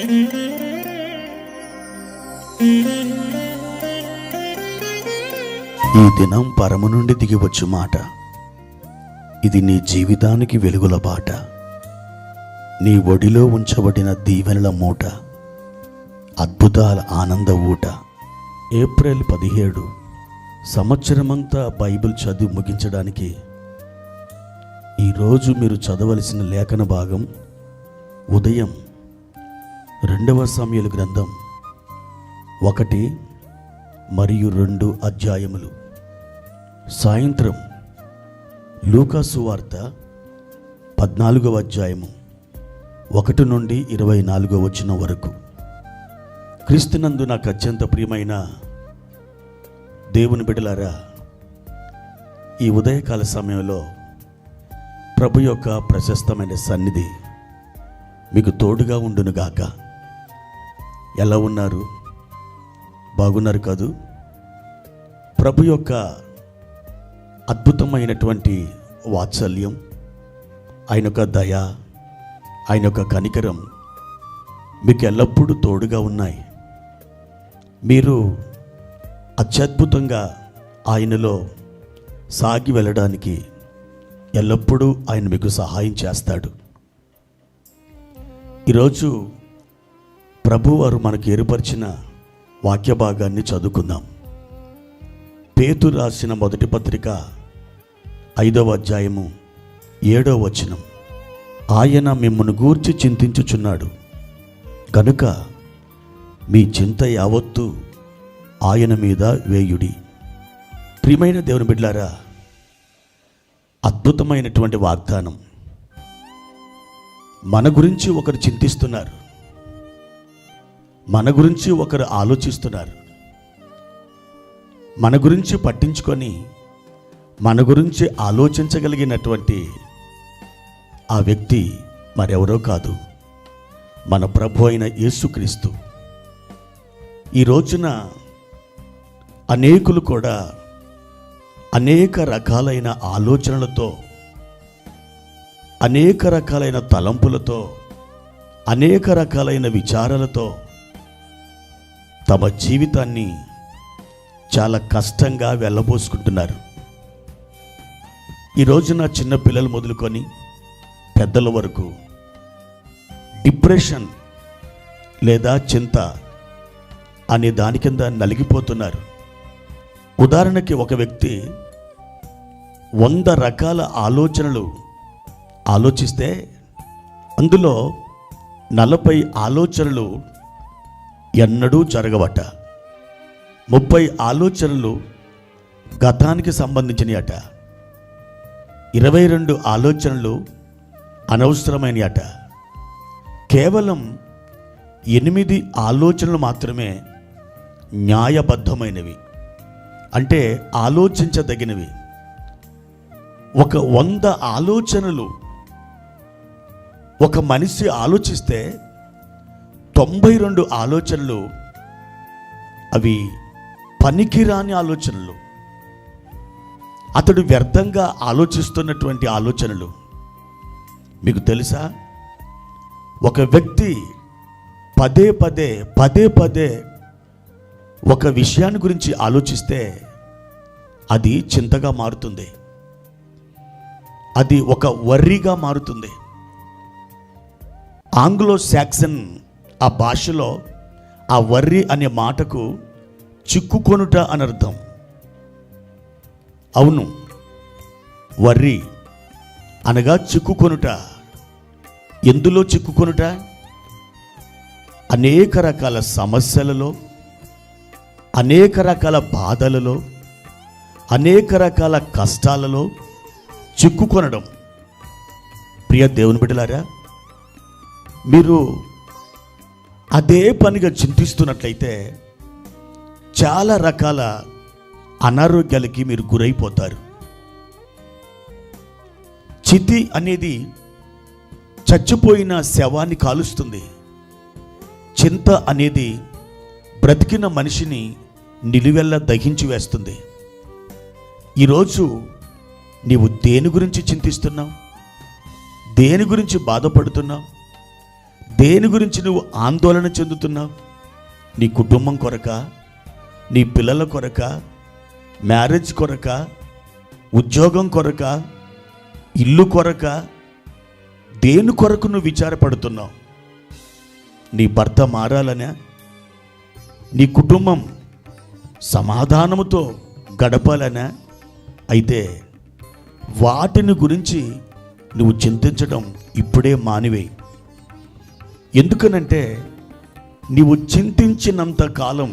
ఈ దినం పరము నుండి దిగివచ్చు మాట. ఇది నీ జీవితానికి వెలుగుల బాట. నీ ఒడిలో ఉంచబడిన దీవెనల మూట, అద్భుతాల ఆనంద ఊట. ఏప్రిల్ 17 సంవత్సరమంతా బైబిల్ చదివి ముగించడానికి ఈరోజు మీరు చదవలసిన లేఖన భాగం ఉదయం 2వ సమూయేలు గ్రంథం 1 మరియు 2 అధ్యాయములు, సాయంత్రం లూకా సువార్త 14వ అధ్యాయము 1 నుండి 24వ వచనం వరకు. క్రీస్తునందు నాకు అత్యంత ప్రియమైన దేవుని బిడ్డలారా, ఈ ఉదయకాల సమయంలో ప్రభు యొక్క ప్రశస్తమైన సన్నిధి మీకు తోడుగా ఉండునుగాక. ఎలా ఉన్నారు? బాగున్నారు కాదు? ప్రభు యొక్క అద్భుతమైనటువంటి వాత్సల్యం, ఆయన యొక్క దయ, ఆయన యొక్క కనికరం మీకు ఎల్లప్పుడూ తోడుగా ఉన్నాయి. మీరు అత్యద్భుతంగా ఆయనలో సాగి వెళ్ళడానికి ఎల్లప్పుడూ ఆయన మీకు సహాయం చేస్తాడు. ఈరోజు ప్రభువారు మనకు ఏర్పరిచిన వాక్య భాగాన్ని చదువుకుందాం. పేతురు రాసిన మొదటి పత్రిక 5వ అధ్యాయము 7వ వచనం. ఆయన మిమ్మల్ని గూర్చి చింతించుచున్నాడు కనుక మీ చింత యావత్తు ఆయన మీద వేయుడి. ప్రియమైన దేవుని బిడ్డలారా, అద్భుతమైనటువంటి వాగ్దానం. మన గురించి ఒకరు చింతిస్తున్నారు, మన గురించి ఒకరు ఆలోచిస్తున్నారు, మన గురించి పట్టించుకొని మన గురించి ఆలోచించగలిగినటువంటి ఆ వ్యక్తి మరెవరో కాదు, మన ప్రభు అయిన యేసుక్రీస్తు. ఈ రోజున అనేకులు కూడా అనేక రకాలైన ఆలోచనలతో, అనేక రకాలైన తలంపులతో, అనేక రకాలైన విచారాలతో తమ జీవితాన్ని చాలా కష్టంగా వెళ్ళబోసుకుంటున్నారు. ఈ రోజున చిన్న పిల్లలు మొదలుకొని పెద్దల వరకు డిప్రెషన్ లేదా చింత అనే దాని కింద నలిగిపోతున్నారు. ఉదాహరణకి ఒక వ్యక్తి 100 రకాల ఆలోచనలు ఆలోచిస్తే అందులో 40 ఆలోచనలు ఎన్నడూ జరగవట, 30 ఆలోచనలు గతానికి సంబంధించినవి అట, 22 ఆలోచనలు అనవసరమైనవి అట, కేవలం 8 ఆలోచనలు మాత్రమే న్యాయబద్ధమైనవి, అంటే ఆలోచించదగినవి. ఒక 100 ఆలోచనలు ఒక మనిషి ఆలోచిస్తే 92 ఆలోచనలు అవి పనికిరాని ఆలోచనలు, అతడు వ్యర్థంగా ఆలోచిస్తున్నటువంటి ఆలోచనలు. మీకు తెలుసా, ఒక వ్యక్తి పదే పదే ఒక విషయాన్ని గురించి ఆలోచిస్తే అది చింతగా మారుతుంది, అది ఒక వర్రీగా మారుతుంది. ఆంగ్లో సాక్సన్ ఆ భాషలో ఆ వర్రీ అనే మాటకు చిక్కుకొనుట అని అర్థం. అవును, వర్రీ అనగా చిక్కుకొనుట. ఎందులో చిక్కుకొనుట? అనేక రకాల సమస్యలలో, అనేక రకాల బాధలలో, అనేక రకాల కష్టాలలో చిక్కుకొనడం. ప్రియ దేవుని బిడ్డలారా, మీరు అదే పనిగా చింతిస్తున్నట్లయితే చాలా రకాల అనారోగ్యాలకి మీరు గురైపోతారు. చితి అనేది చచ్చిపోయిన శవాన్ని కాలుస్తుంది. చింత అనేది బ్రతికిన మనిషిని నిలువెల్లా దహించి వేస్తుంది. ఈరోజు నీవు దేని గురించి చింతిస్తున్నావు? దేని గురించి బాధపడుతున్నావు? దేని గురించి నువ్వు ఆందోళన చెందుతున్నావు? నీ కుటుంబం కొరక, నీ పిల్లల కొరక, మ్యారేజ్ కొరక, ఉద్యోగం కొరక, ఇల్లు కొరక, దేని కొరకు నువ్వు విచారపడుతున్నావు? నీ భర్త మారాలనే, నీ కుటుంబం సమాధానముతో గడపాలనే? అయితే వాటిని గురించి నువ్వు చింతించడం ఇప్పుడే మానివేయి. ఎందుకనంటే నీవు చింతించినంత కాలం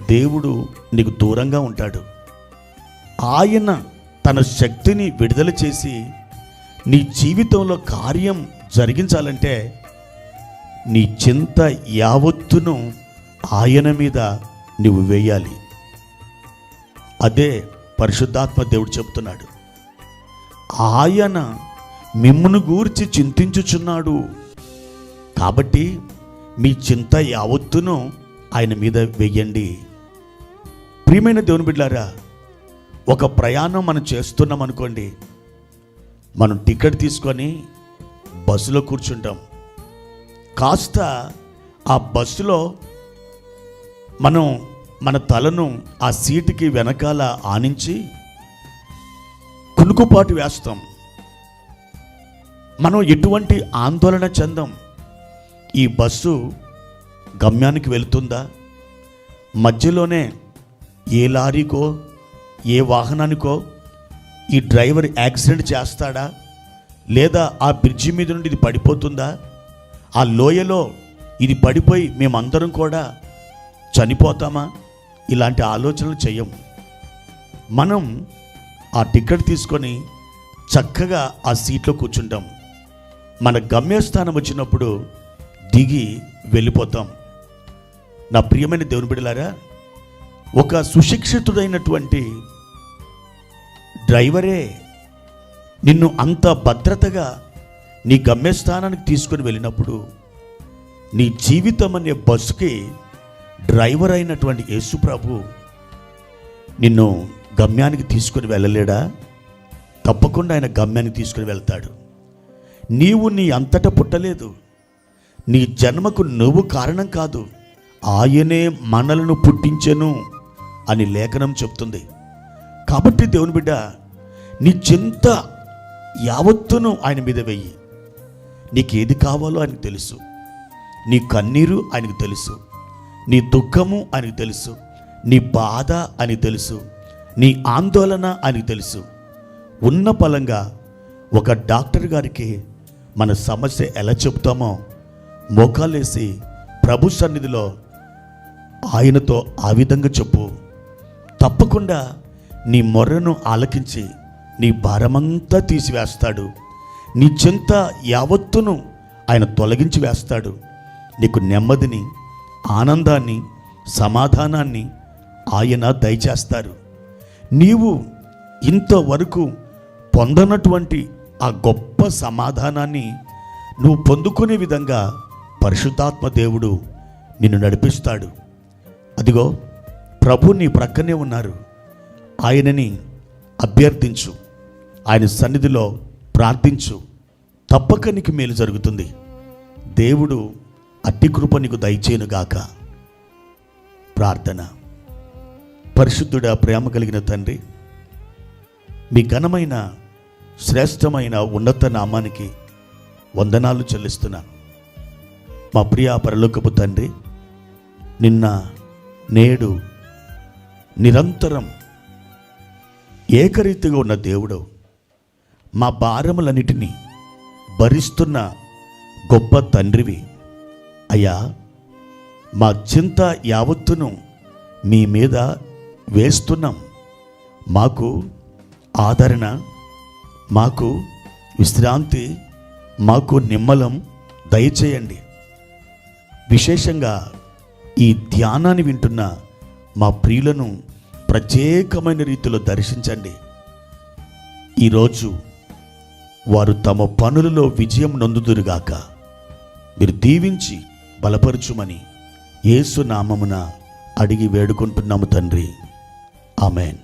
దేవుడు నీకు దూరంగా ఉంటాడు. ఆయన తన శక్తిని విడుదల చేసి నీ జీవితంలో కార్యం జరిగించాలంటే నీ చింత యావత్తును ఆయన మీద నువ్వు వేయాలి. అదే పరిశుద్ధాత్మ దేవుడు చెబుతున్నాడు. ఆయన మిమ్మును గూర్చి చింతించుచున్నాడు. కాబట్టి మీ చింత యావత్తును ఆయన మీద వెయ్యండి. ప్రియమైన దేవుని బిడ్డలారా, ఒక ప్రయాణం మనం చేస్తున్నాం అనుకోండి, మనం టికెట్ తీసుకొని బస్సులో కూర్చుంటాం. కాస్త ఆ బస్సులో మనం మన తలను ఆ సీటుకి వెనకాల ఆనించి కునుకుపాటు వేస్తాం. మనం ఎటువంటి ఆందోళన చెందాం. ఈ బస్సు గమ్యానికి వెళుతుందా? మధ్యలోనే ఏ లారీకో ఏ వాహనానికో ఈ డ్రైవర్ యాక్సిడెంట్ చేస్తాడా? లేదా ఆ బ్రిడ్జి మీద నుండి ఇది పడిపోతుందా? ఆ లోయలో ఇది పడిపోయి మేమందరం కూడా చనిపోతామా? ఇలాంటి ఆలోచనలు చెయ్యం. మనం ఆ టికెట్ తీసుకొని చక్కగా ఆ సీట్లో కూర్చుంటాం. మన గమ్యస్థానం వచ్చినప్పుడు దిగి వెళ్ళిపోతాం. నా ప్రియమైన దేవుని బిడ్డలారా, ఒక సుశిక్షితుడైనటువంటి డ్రైవరే నిన్ను అంత భద్రతగా నీ గమ్యస్థానానికి తీసుకొని వెళ్ళినప్పుడు నీ జీవితం అనే బస్సుకి డ్రైవర్ అయినటువంటి యేసు ప్రభు నిన్ను గమ్యానికి తీసుకొని వెళ్ళలేడా? తప్పకుండా ఆయన గమ్యానికి తీసుకొని వెళ్తాడు. నీవు నీ అంతట పుట్టలేదు. నీ జన్మకు నువ్వు కారణం కాదు, ఆయనే మనలను పుట్టించెను అని లేఖనం చెప్తుంది. కాబట్టి దేవుని బిడ్డ, నీ చింత యావత్తును ఆయన మీద వెయ్యి. నీకేది కావాలో ఆయనకు తెలుసు. నీ కన్నీరు ఆయనకు తెలుసు, నీ దుఃఖము ఆయనకు తెలుసు, నీ బాధ ఆయనకు తెలుసు, నీ ఆందోళన ఆయనకు తెలుసు. ఉన్న పలంగా ఒక డాక్టర్ గారికి మన సమస్య ఎలా చెప్తామో మోకాలేసి ప్రభు సన్నిధిలో ఆయనతో ఆ విధంగా చెప్పు. తప్పకుండా నీ మొర్రను ఆలకించి నీ భారమంతా తీసివేస్తాడు. నీ చింత యావత్తును ఆయన తొలగించి వేస్తాడు. నీకు నెమ్మదిని, ఆనందాన్ని, సమాధానాన్ని ఆయన దయచేస్తారు. నీవు ఇంతవరకు పొందనటువంటి ఆ గొప్ప సమాధానాన్ని నువ్వు పొందుకునే విధంగా పరిశుద్ధాత్మ దేవుడు నిన్ను నడిపిస్తాడు. అదిగో ప్రభు నీ ప్రక్కనే ఉన్నారు. ఆయనని అభ్యర్థించు, ఆయన సన్నిధిలో ప్రార్థించు. తప్పక నీకు మేలు జరుగుతుంది. దేవుడు అట్టి కృప నీకు దయచేయునుగాక. ప్రార్థన. పరిశుద్ధుడా, ప్రేమ కలిగిన తండ్రి, మీ ఘనమైన శ్రేష్టమైన ఉన్నత నామానికి వందనాలు చెల్లిస్తున్నాను. మా ప్రియ పరలోకపు తండ్రి, నిన్న నేడు నిరంతరం ఏకరీతిగా ఉన్న దేవుడు, మా భారములన్నిటినీ భరిస్తున్న గొప్ప తండ్రివి అయ్యా. మా చింత యావత్తును మీ మీద వేస్తున్నాం. మాకు ఆదరణ, మాకు విశ్రాంతి, మాకు నిమ్మలం దయచేయండి. విశేషంగా ఈ ధ్యానాన్ని వింటున్న మా ప్రియులను ప్రత్యేకమైన రీతిలో దర్శించండి. ఈరోజు వారు తమ పనులలో విజయం నొందుదురుగాక. మీరు దీవించి బలపరచుమని యేసు నామమున అడిగి వేడుకుంటున్నాము తండ్రి. ఆమెన్.